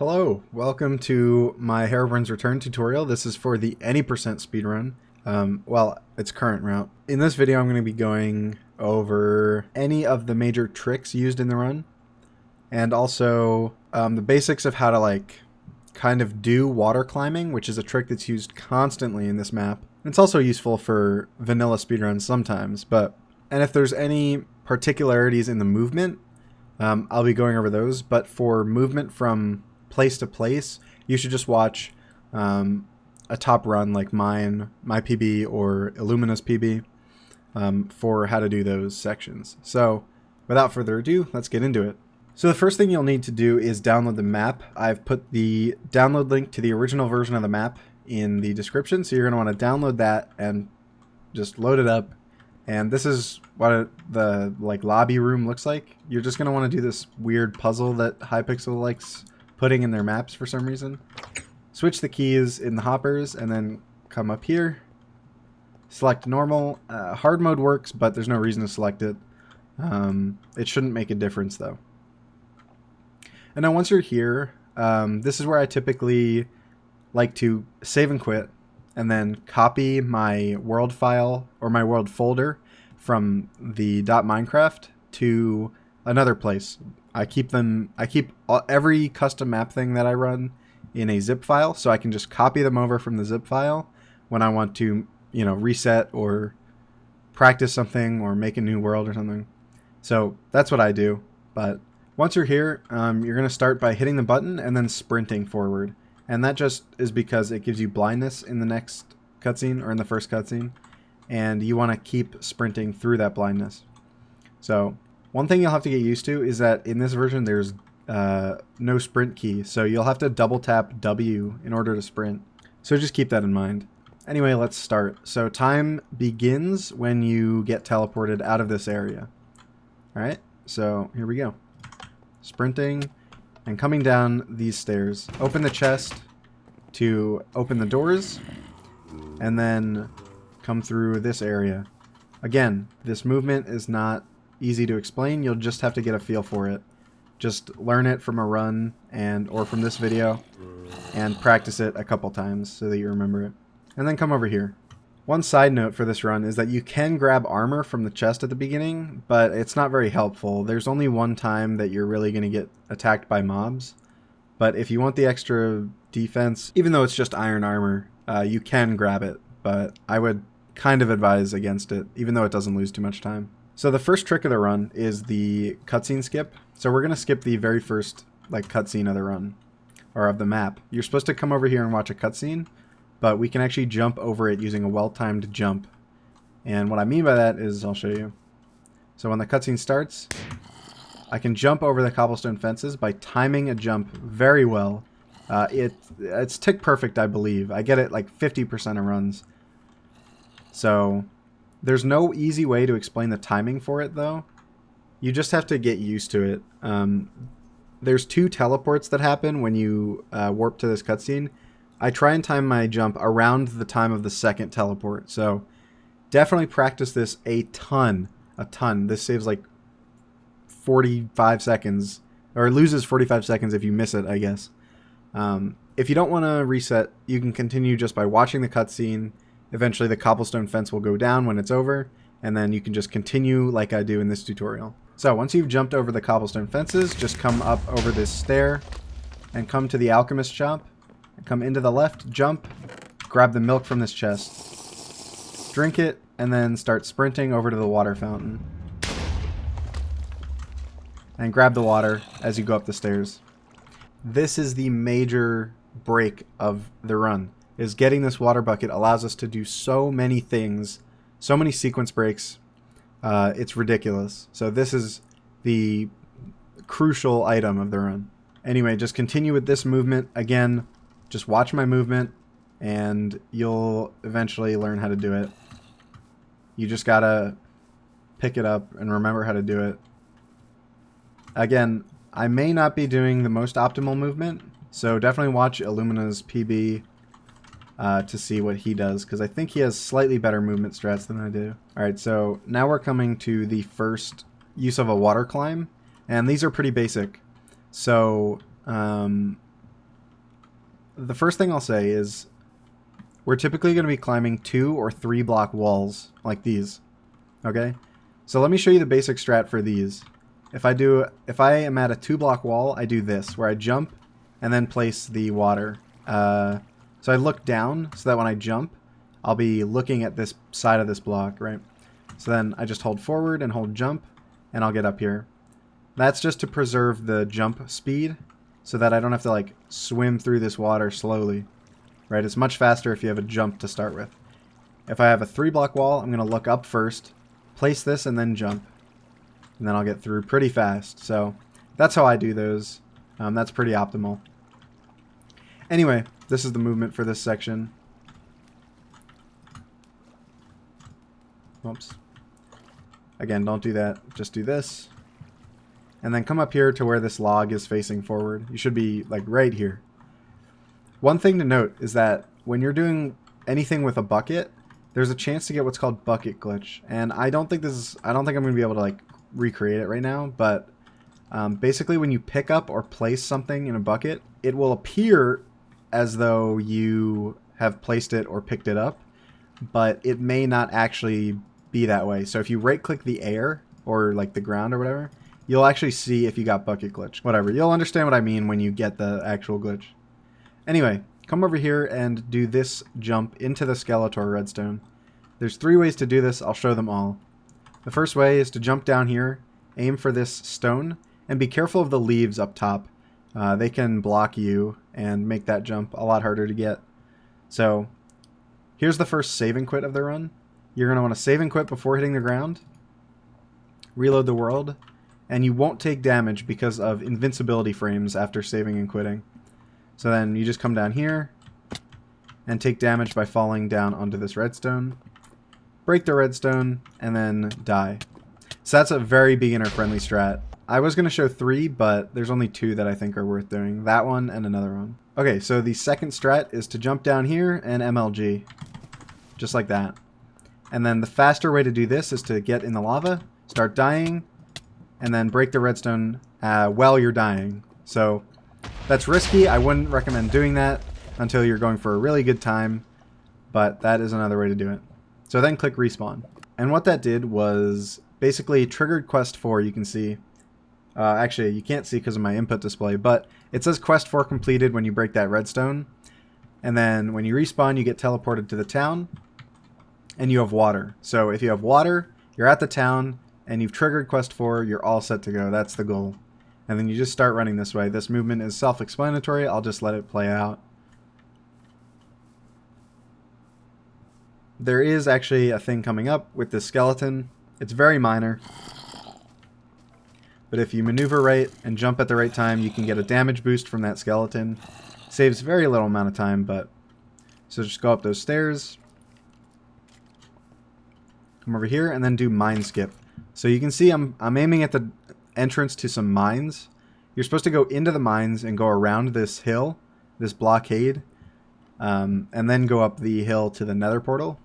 Hello, welcome to my Herobrine's Return tutorial. This is for the any percent speedrun. Well, its current route. In this video, I'm going to be going over any of the major tricks used in the run, and also the basics of how to kind of do water climbing, which is a trick that's used constantly in this map. It's also useful for vanilla speedruns sometimes, and if there's any particularities in the movement, I'll be going over those. But for movement from place to place, you should just watch a top run like mine, my PB, or Illumina's PB for how to do those sections. So without further ado, let's get into it. So the first thing you'll need to do is download the map. I've put the download link to the original version of the map in the description, so you're going to want to download that and just load it up. And this is what the lobby room looks like. You're just going to want to do this weird puzzle that Hypixel likes putting in their maps for some reason. Switch the keys in the hoppers and then come up here. Select normal. Hard mode works, but there's no reason to select it. It shouldn't make a difference though. And now once you're here, this is where I typically like to save and quit and then copy my world file or my world folder from the .minecraft to another place. I keep every custom map thing that I run in a zip file, so I can just copy them over from the zip file when I want to, reset or practice something or make a new world or something. So that's what I do. But once you're here, you're going to start by hitting the button and then sprinting forward. And that just is because it gives you blindness in the next cutscene or in the first cutscene, and you want to keep sprinting through that blindness. So one thing you'll have to get used to is that in this version there's no sprint key, so you'll have to double tap W in order to sprint. So just keep that in mind. Anyway, let's start. So time begins when you get teleported out of this area. Alright, so here we go. Sprinting and coming down these stairs. Open the chest to open the doors, and then come through this area. Again, this movement is not easy to explain. You'll just have to get a feel for it. Just learn it from a run or from this video and practice it a couple times so that you remember it. And then come over here. One side note for this run is that you can grab armor from the chest at the beginning, but it's not very helpful. There's only one time that you're really going to get attacked by mobs. But if you want the extra defense, even though it's just iron armor, you can grab it. But I would kind of advise against it, even though it doesn't lose too much time. So the first trick of the run is the cutscene skip. So we're going to skip the very first cutscene of the run, or of the map. You're supposed to come over here and watch a cutscene, but we can actually jump over it using a well-timed jump. And what I mean by that is, I'll show you. So when the cutscene starts, I can jump over the cobblestone fences by timing a jump very well. It's tick perfect, I believe. I get it 50% of runs. So there's no easy way to explain the timing for it, though. You just have to get used to it. There's two teleports that happen when you warp to this cutscene. I try and time my jump around the time of the second teleport. So definitely practice this a ton. This saves 45 seconds, or loses 45 seconds if you miss it, I guess. If you don't want to reset, you can continue just by watching the cutscene. Eventually the cobblestone fence will go down when it's over, and then you can just continue like I do in this tutorial. So once you've jumped over the cobblestone fences, just come up over this stair and come to the alchemist shop. Come into the left, jump, grab the milk from this chest, drink it, and then start sprinting over to the water fountain. And grab the water as you go up the stairs. This is the major break of the run, is getting this water bucket allows us to do so many things, so many sequence breaks. It's ridiculous. So this is the crucial item of the run. Anyway, just continue with this movement. Again, just watch my movement and you'll eventually learn how to do it. You just gotta pick it up and remember how to do it. Again, I may not be doing the most optimal movement, so definitely watch Illumina's PB to see what he does, because I think he has slightly better movement strats than I do. Alright, so now we're coming to the first use of a water climb, and these are pretty basic. So the first thing I'll say is we're typically going to be climbing 2 or 3 block walls like these. Okay? So let me show you the basic strat for these. If I am at a 2 block wall, I do this, where I jump and then place the water. So I look down so that when I jump, I'll be looking at this side of this block, right? So then I just hold forward and hold jump, and I'll get up here. That's just to preserve the jump speed so that I don't have to like swim through this water slowly, right? It's much faster if you have a jump to start with. If I have a 3 block wall, I'm going to look up first, place this, and then jump. And then I'll get through pretty fast. So that's how I do those. That's pretty optimal. Anyway, this is the movement for this section. Oops. Again, don't do that. Just do this. And then come up here to where this log is facing forward. You should be like right here. One thing to note is that when you're doing anything with a bucket, there's a chance to get what's called bucket glitch. And I don't think I'm going to be able to like recreate it right now, but basically when you pick up or place something in a bucket, it will appear as though you have placed it or picked it up, but it may not actually be that way. So if you right click the air or like the ground or whatever, you'll actually see if you got bucket glitch. Whatever, you'll understand what I mean when you get the actual glitch. Anyway, come over here and do this jump into the Skeletor redstone. There's 3 ways to do this. I'll show them all. The first way is to jump down here, aim for this stone, and be careful of the leaves up top. They can block you and make that jump a lot harder to get. So here's the first save and quit of the run. You're going to want to save and quit before hitting the ground, reload the world, and you won't take damage because of invincibility frames after saving and quitting. So then you just come down here and take damage by falling down onto this redstone, break the redstone, and then die. So that's a very beginner-friendly strat. I was going to show 3, but there's only 2 that I think are worth doing. That one and another one. Okay, so the second strat is to jump down here and MLG. Just like that. And then the faster way to do this is to get in the lava, start dying, and then break the redstone while you're dying. So that's risky. I wouldn't recommend doing that until you're going for a really good time, but that is another way to do it. So then click respawn. And what that did was basically triggered quest 4, you can see. Actually, you can't see because of my input display, but it says quest 4 completed when you break that redstone. And then when you respawn, you get teleported to the town, and you have water. So if you have water, you're at the town, and you've triggered quest 4, you're all set to go. That's the goal. And then you just start running this way. This movement is self-explanatory. I'll just let it play out. There is actually a thing coming up with this skeleton. It's very minor. But if you maneuver right and jump at the right time, you can get a damage boost from that skeleton. Saves very little amount of time, but... So just go up those stairs. Come over here and then do mine skip. So you can see I'm aiming at the entrance to some mines. You're supposed to go into the mines and go around this hill, this blockade, and then go up the hill to the Nether portal.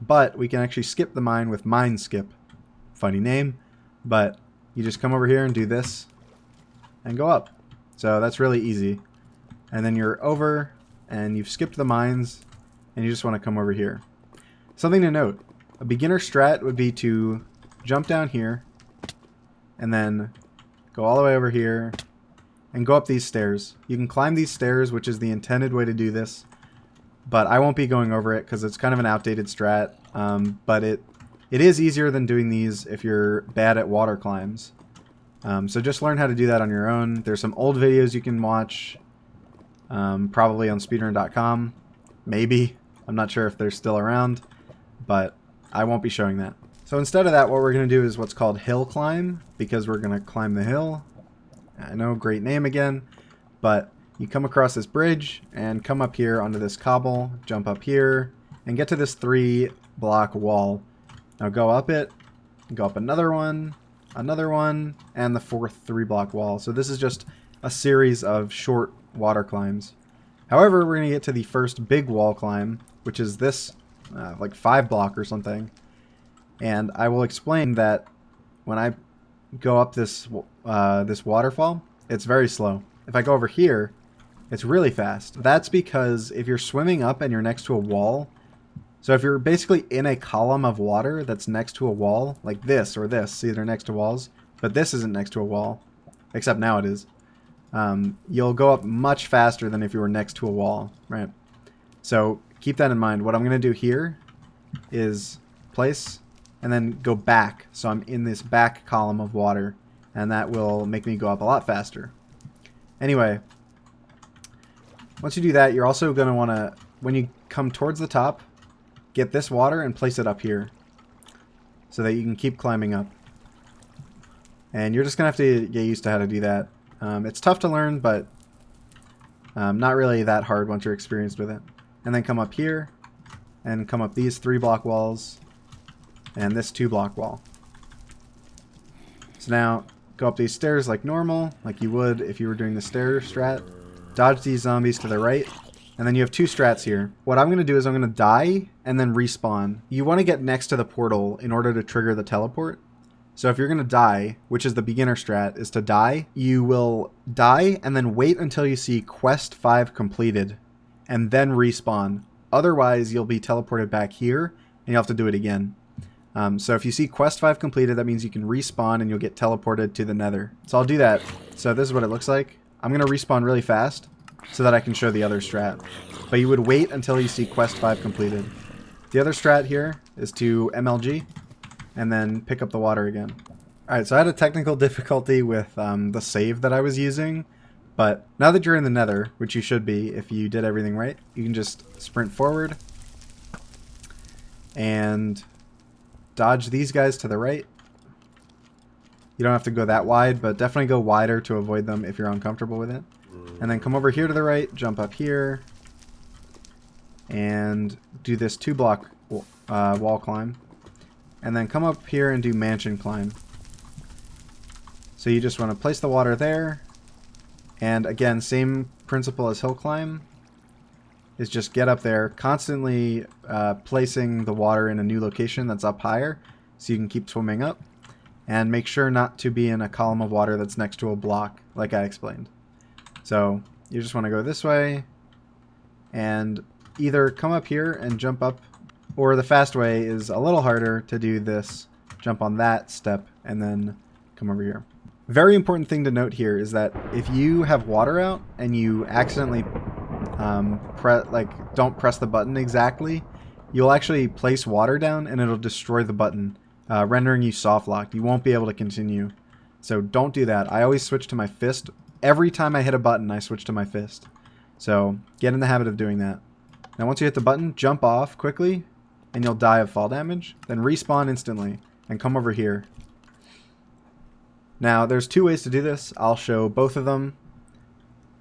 But we can actually skip the mine with mine skip. Funny name, but you just come over here and do this and go up. So that's really easy. And then you're over and you've skipped the mines and you just want to come over here. Something to note, a beginner strat would be to jump down here and then go all the way over here and go up these stairs. You can climb these stairs, which is the intended way to do this, but I won't be going over it because it's kind of an outdated strat, but it is easier than doing these if you're bad at water climbs. So just learn how to do that on your own. There's some old videos you can watch, probably on speedrun.com, maybe. I'm not sure if they're still around, but I won't be showing that. So instead of that, what we're going to do is what's called hill climb, because we're going to climb the hill. I know, great name again, but you come across this bridge and come up here onto this cobble, jump up here, and get to this 3-block wall. Now go up it, go up another one, and the 4th 3-block wall. So this is just a series of short water climbs. However, we're going to get to the first big wall climb, which is this like 5-block or something. And I will explain that when I go up this this waterfall, it's very slow. If I go over here It's really fast. That's because if you're swimming up and you're next to a wall, so if you're basically in a column of water that's next to a wall, like this or this, see they're next to walls, but this isn't next to a wall, except now it is. You'll go up much faster than if you were next to a wall, right? So keep that in mind. What I'm going to do here is place and then go back. So I'm in this back column of water, and that will make me go up a lot faster. Anyway, once you do that, you're also going to want to, when you come towards the top, get this water and place it up here so that you can keep climbing up. And you're just going to have to get used to how to do that. It's tough to learn, but not really that hard once you're experienced with it. And then come up here and come up these 3-block walls and this 2-block wall. So now go up these stairs like normal, like you would if you were doing the stair strat. Dodge these zombies to the right. And then you have 2 strats here. What I'm going to do is I'm going to die and then respawn. You want to get next to the portal in order to trigger the teleport. So if you're going to die, which is the beginner strat, is to die, you will die and then wait until you see quest 5 completed and then respawn. Otherwise, you'll be teleported back here and you'll have to do it again. So if you see quest 5 completed, that means you can respawn and you'll get teleported to the Nether. So I'll do that. So this is what it looks like. I'm going to respawn really fast so that I can show the other strat. But you would wait until you see quest 5 completed. The other strat here is to MLG and then pick up the water again. Alright, so I had a technical difficulty with the save that I was using, but now that you're in the Nether, which you should be if you did everything right, you can just sprint forward and dodge these guys to the right. You don't have to go that wide, but definitely go wider to avoid them if you're uncomfortable with it. And then come over here to the right, jump up here, and do this 2-block wall climb. And then come up here and do mansion climb. So you just want to place the water there. And again, same principle as hill climb. Is just get up there, constantly placing the water in a new location that's up higher so you can keep swimming up. And make sure not to be in a column of water that's next to a block, like I explained. So you just want to go this way and either come up here and jump up, or the fast way is a little harder to do this, jump on that step and then come over here. Very important thing to note here is that if you have water out and you accidentally don't press the button exactly, you'll actually place water down and it'll destroy the button, rendering you soft locked. You won't be able to continue. So don't do that. I always switch to my fist. Every time I hit a button, I switch to my fist. So get in the habit of doing that. Now once you hit the button, jump off quickly and you'll die of fall damage. Then respawn instantly and come over here. Now there's 2 ways to do this. I'll show both of them.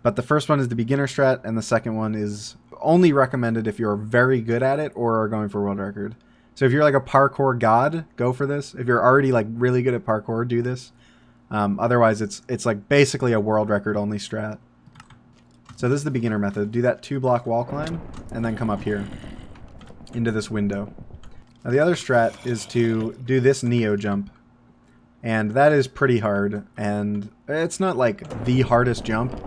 But the first one is the beginner strat and the second one is only recommended if you're very good at it or are going for world record. So if you're like a parkour god, go for this. If you're already like really good at parkour, do this. Otherwise, it's like basically a world record only strat. So this is the beginner method. Do that 2-block wall climb and then come up here into this window. Now the other strat is to do this Neo jump. And that is pretty hard. And it's not like the hardest jump.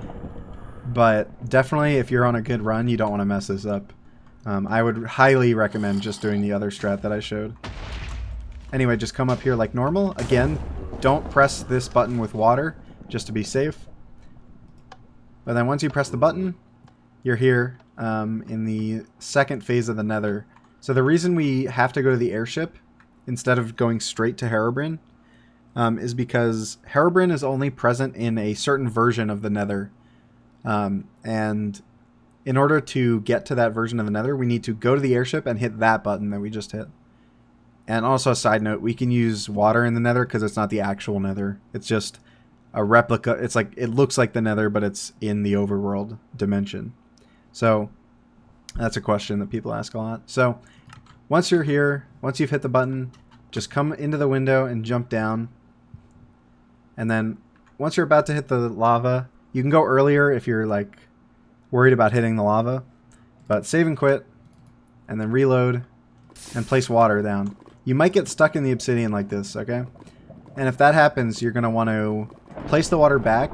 But definitely if you're on a good run, you don't want to mess this up. I would highly recommend just doing the other strat that I showed. Anyway, just come up here like normal. Again, don't press this button with water, just to be safe. But then once you press the button, you're here in the second phase of the Nether. So the reason we have to go to the airship instead of going straight to Herobrine is because Herobrine is only present in a certain version of the Nether. And in order to get to that version of the Nether, we need to go to the airship and hit that button that we just hit. And also a side note, we can use water in the Nether because it's not the actual Nether. It's just a replica. It's like, it looks like the Nether, but it's in the Overworld dimension. So that's a question that people ask a lot. So once you're here, once you've hit the button, just come into the window and jump down. And then once you're about to hit the lava, you can go earlier if you're like worried about hitting the lava. But save and quit, and then reload, and place water down. You might get stuck in the obsidian like this, okay? And if that happens, you're going to want to place the water back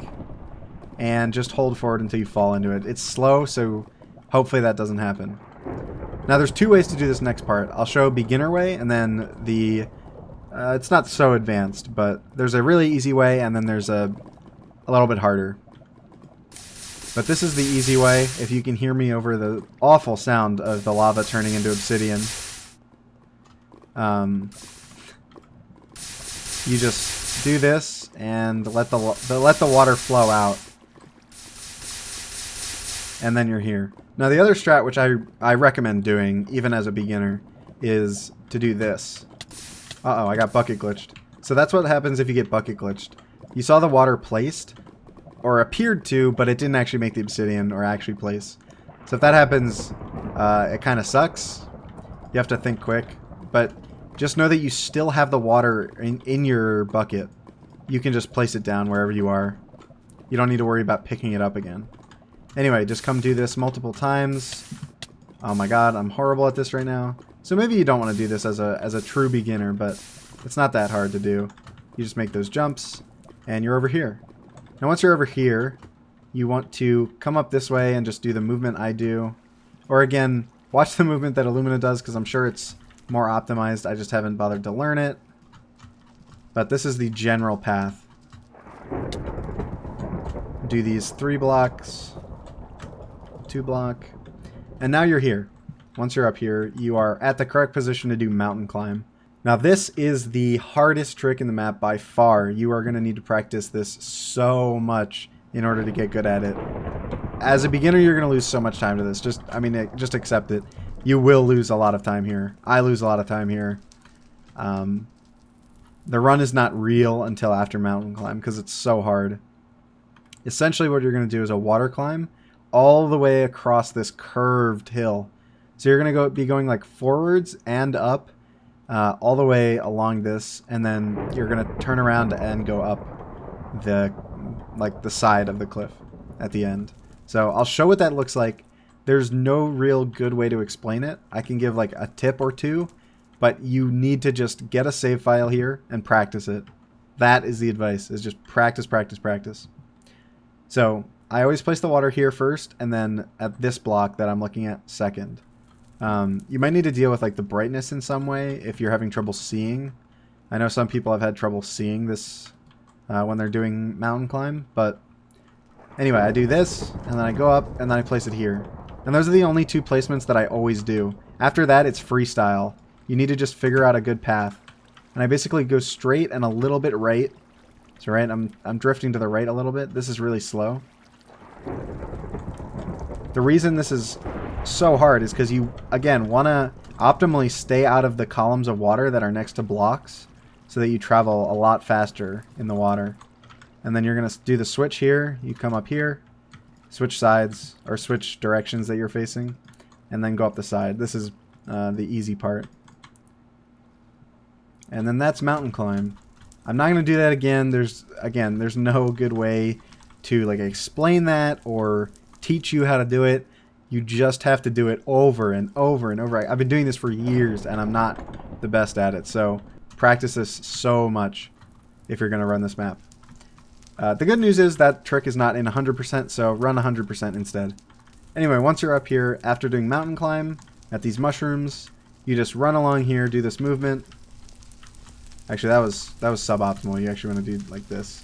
and just hold forward until you fall into it. It's slow, so hopefully that doesn't happen. Now there's two ways to do this next part. I'll show beginner way, and then the it's not so advanced, but there's a really easy way, and then there's a little bit harder. But this is the easy way. If you can hear me over the awful sound of the lava turning into obsidian, you just do this and let the water flow out, and then you're here. Now the other strat, which I recommend doing even as a beginner, is to do this. Uh-oh, I got bucket glitched. So that's what happens if you get bucket glitched. You saw the water placed, or appeared to, but it didn't actually make the obsidian or actually place. So if that happens, it kind of sucks. You have to think quick. But just know that you still have the water in your bucket. You can just place it down wherever you are. You don't need to worry about picking it up again. Anyway, just come do this multiple times. Oh my god, I'm horrible at this right now. So maybe you don't want to do this as a true beginner, but it's not that hard to do. You just make those jumps, and you're over here. Now once you're over here, you want to come up this way and just do the movement I do. Or again, watch the movement that Illumina does, because I'm sure it's more optimized. I just haven't bothered to learn it. But this is the general path. Do these 3 blocks, 2 block, and now you're here. Once you're up here, you are at the correct position to do mountain climb. Now this is the hardest trick in the map by far. You are going to need to practice this so much in order to get good at it. As a beginner, you're going to lose so much time to this. Just accept it. You will lose a lot of time here. I lose a lot of time here. The run is not real until after mountain climb because it's so hard. Essentially what you're going to do is a water climb all the way across this curved hill. So you're going to be going like forwards and up all the way along this, and then you're going to turn around and go up the side of the cliff at the end. So I'll show what that looks like. There's no real good way to explain it. I can give like a tip or two, but you need to just get a save file here and practice it. That is the advice, is just practice, practice, practice. So I always place the water here first, and then at this block that I'm looking at second. You might need to deal with like the brightness in some way if you're having trouble seeing. I know some people have had trouble seeing this when they're doing mountain climb, but anyway, I do this, and then I go up, and then I place it here. And those are the only 2 placements that I always do. After that, it's freestyle. You need to just figure out a good path. And I basically go straight and a little bit right. So right, I'm drifting to the right a little bit. This is really slow. The reason this is so hard is because you, again, want to optimally stay out of the columns of water that are next to blocks so that you travel a lot faster in the water. And then you're going to do the switch here. You come up here, switch sides, or switch directions that you're facing, and then go up the side. This is the easy part. And then that's mountain climb. I'm not going to do that again. There's no good way to like explain that or teach you how to do it. You just have to do it over and over and over. I've been doing this for years, and I'm not the best at it. So practice this so much if you're going to run this map. The good news is that trick is not in 100%, so run 100% instead. Anyway, once you're up here, after doing mountain climb at these mushrooms, you just run along here, do this movement. Actually, that was suboptimal. You actually want to do like this.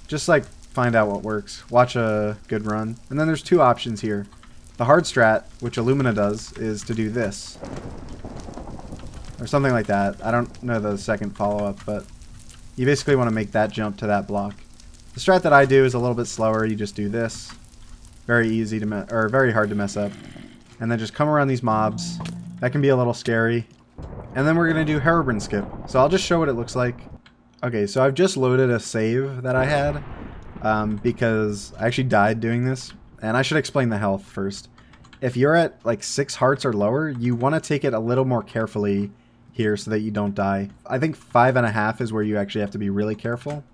Just like find out what works. Watch a good run. And then there's 2 options here. The hard strat, which Illumina does, is to do this. Or something like that. I don't know the second follow-up, but you basically want to make that jump to that block. The strat that I do is a little bit slower. You just do this. Very easy to or very hard to mess up. And then just come around these mobs. That can be a little scary. And then we're going to do Herobrine Skip. So I'll just show what it looks like. Okay, so I've just loaded a save that I had because I actually died doing this. And I should explain the health first. If you're at like 6 hearts or lower, you want to take it a little more carefully here so that you don't die. I think 5.5 is where you actually have to be really careful.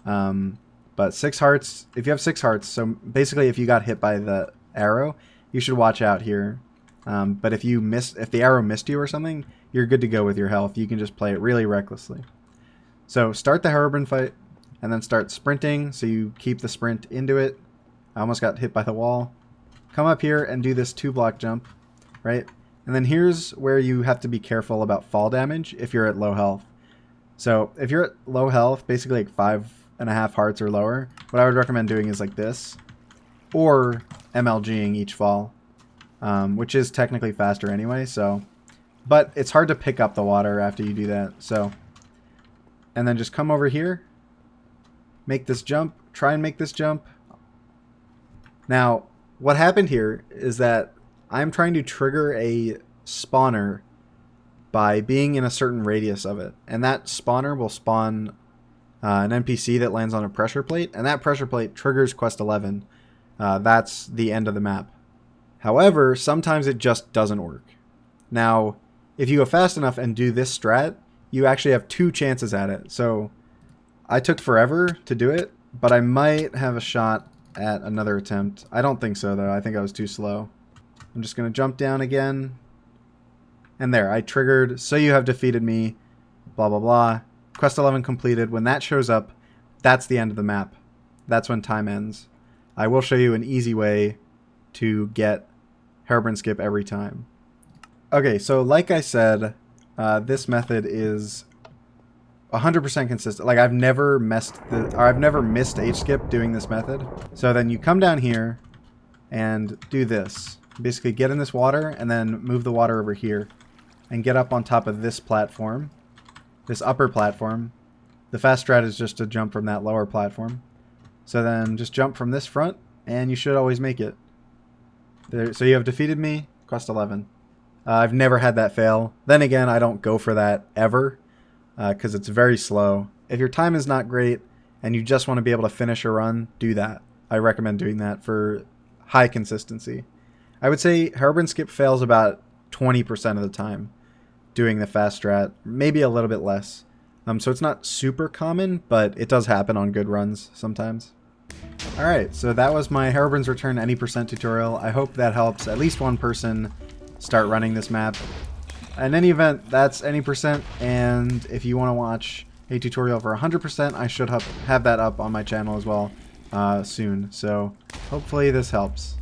But 6 hearts, if you have 6 hearts, so basically if you got hit by the arrow, you should watch out here. But if the arrow missed you or something, you're good to go with your health. You can just play it really recklessly. So start the Herobrine fight, and then start sprinting, so you keep the sprint into it. I almost got hit by the wall. Come up here and do this 2-block jump, right? And then here's where you have to be careful about fall damage if you're at low health. So if you're at low health, basically like 5.5 hearts or lower, what I would recommend doing is like this, or MLGing each fall, which is technically faster anyway, so... But it's hard to pick up the water after you do that, so... And then just come over here, make this jump, try and make this jump. Now, what happened here is that I'm trying to trigger a spawner by being in a certain radius of it. And that spawner will spawn an NPC that lands on a pressure plate, and that pressure plate triggers quest 11. That's the end of the map. However, sometimes it just doesn't work. Now, if you go fast enough and do this strat, you actually have 2 chances at it. So I took forever to do it, but I might have a shot at another attempt. I don't think so, though. I think I was too slow. I'm just going to jump down again. And there, I triggered, so you have defeated me, blah, blah, blah. Quest 11 completed. When that shows up, that's the end of the map. That's when time ends. I will show you an easy way to get Herobrine Skip every time. Okay, so like I said, this method is 100% consistent. Like I've never missed H-skip doing this method. So then you come down here and do this. Basically get in this water and then move the water over here and get up on top of this platform, this upper platform. The fast strat is just to jump from that lower platform. So then just jump from this front and you should always make it. There, so you have defeated me, quest 11. I've never had that fail. Then again, I don't go for that ever because it's very slow. If your time is not great and you just want to be able to finish a run, do that. I recommend doing that for high consistency. I would say Herobrine Skip fails about 20% of the time doing the fast strat, maybe a little bit less. So it's not super common, but it does happen on good runs sometimes. Alright, so that was my Herobrine's Return any percent tutorial. I hope that helps at least one person start running this map. In any event, that's any percent, and if you want to watch a tutorial for 100%, I should have that up on my channel as well soon. So hopefully this helps.